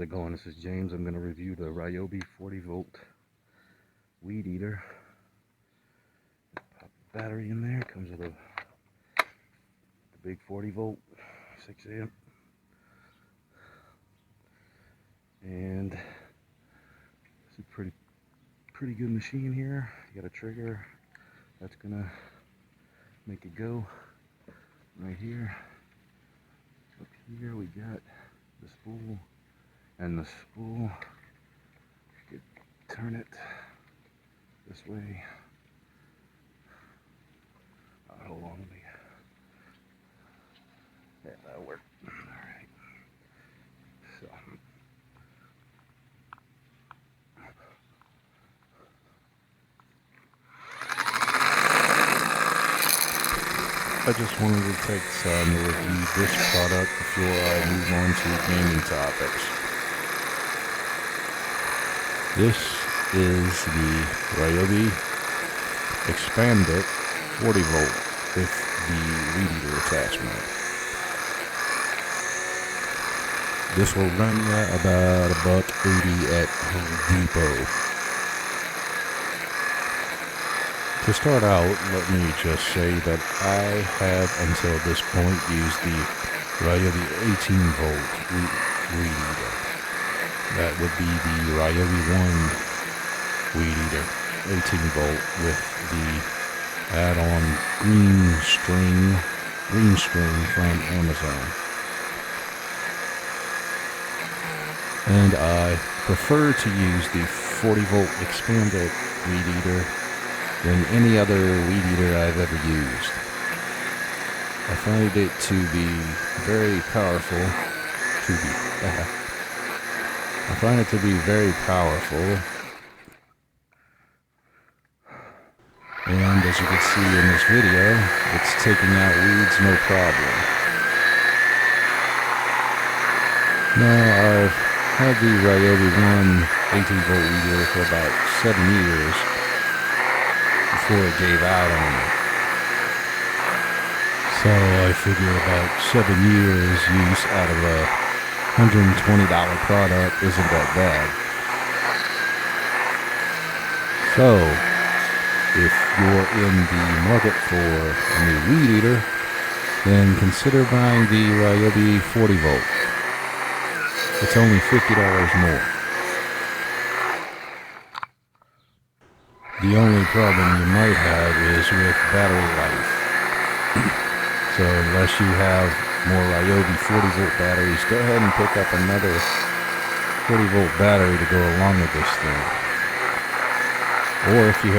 how's it going? This is James. I'm going to review the Ryobi 40-volt weed eater. Pop the battery in there. Comes with the big 40-volt, 6 amp. And it's a pretty good machine here. You got a trigger that's going to make it go right here. Up here we got the spool, and the spool, you could turn it this way. Hold on, let me, yeah, that'll work. Alright, so I just wanted to take time to review this product before I move on to gaming topics. This is the Ryobi Expand-it 40-volt with the weed eater attachment. This will run you about $1.80 at Home Depot. To start out, let me just say that I have until this point used the Ryobi 18-volt weed eater. That would be the Ryobi 1 weed eater, 18-volt with the add-on green string from Amazon. And I prefer to use the 40-volt Expand-it weed eater than any other weed eater I've ever used. I find it to be very powerful. I find it to be very powerful. And as you can see in this video, it's taking out weeds no problem. Now, I've had the Ryobi 1 18-volt weed eater for about 7 years before it gave out on me. So I figure about 7 years use out of a $120 product isn't that bad. So if you're in the market for a new weed eater, then consider buying the Ryobi 40-volt. It's only $50 more. The only problem you might have is with battery life. So unless you have more Ryobi 40-volt batteries, go ahead and pick up another 40-volt battery to go along with this thing. Or if you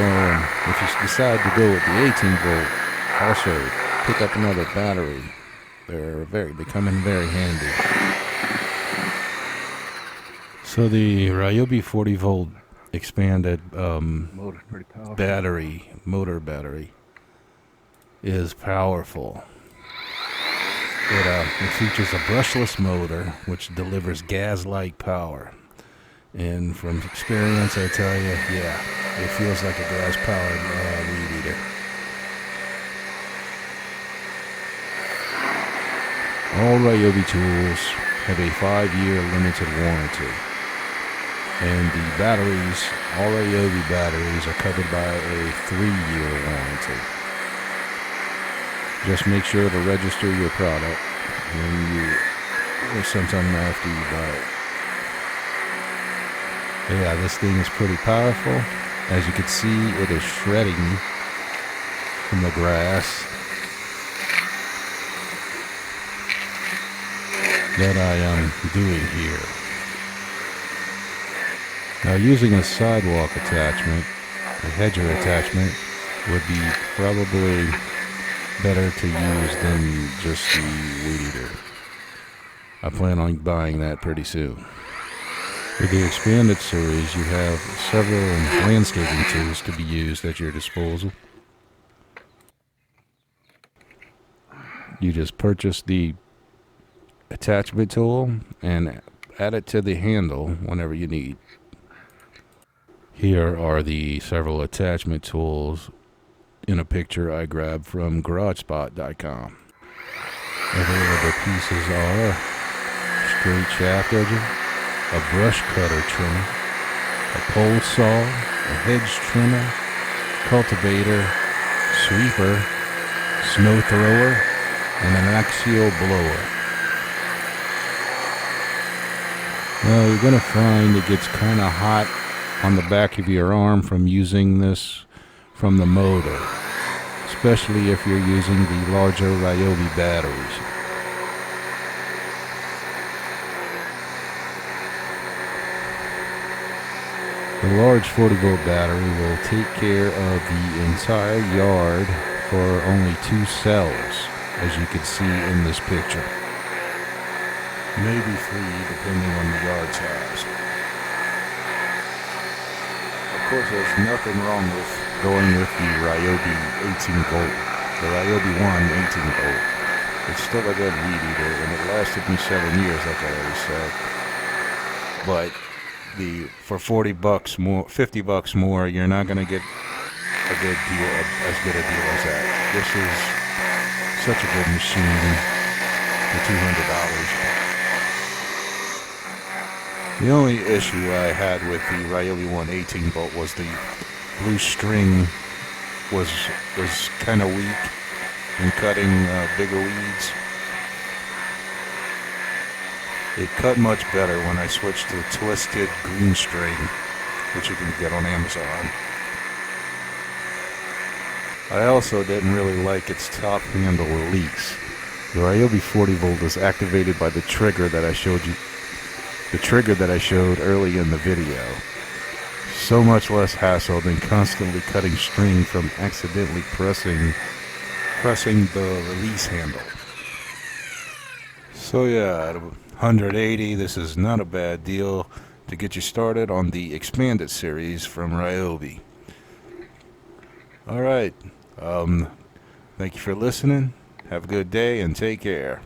decide to go with the 18-volt, also pick up another battery. They're becoming very handy. So the Ryobi 40-volt Expand-it motor battery is powerful. It features a brushless motor which delivers gas-like power. And from experience, I tell you, yeah, it feels like a gas-powered weed eater. All Ryobi tools have a 5-year limited warranty. And the batteries, all Ryobi batteries, are covered by a 3-year warranty. Just make sure to register your product sometime after you buy it. Yeah, this thing is pretty powerful. As you can see, it is shredding from the grass that I am doing here. Now, using a sidewalk attachment, a hedger attachment, would be probably better to use than just the weed eater. I plan on buying that pretty soon. With the Expand-it series, you have several landscaping tools to be used at your disposal. You just purchase the attachment tool and add it to the handle whenever you need. Here are the several attachment tools in a picture I grabbed from GarageSpot.com. Available pieces are straight shaft edger, a brush cutter trimmer, a pole saw, a hedge trimmer, cultivator, sweeper, snow thrower, and an axial blower. Now you're going to find it gets kind of hot on the back of your arm from using this from the motor, especially if you're using the larger Ryobi batteries. The large 40-volt battery will take care of the entire yard for only 2 cells, as you can see in this picture. Maybe 3, depending on the yard size. Of course, there's nothing wrong with going with the Ryobi 18-volt, the Ryobi 1 18-volt. It's still a good weed eater, and it lasted me 7 years, like I already said. But for $40 more, $50 more, you're not going to get a good deal, as good a deal as that. This is such a good machine for $200. The only issue I had with the Ryobi 1 18-volt was the blue string was kind of weak in cutting bigger weeds. It cut much better when I switched to the twisted green string, which you can get on Amazon. I also didn't really like its top handle release. The Ryobi 40-volt is activated by the trigger that I showed you. The trigger that I showed early in the video. So much less hassle than constantly cutting string from accidentally pressing the release handle. So yeah, at 180, this is not a bad deal to get you started on the Expand-it series from Ryobi. Alright, thank you for listening. Have a good day and take care.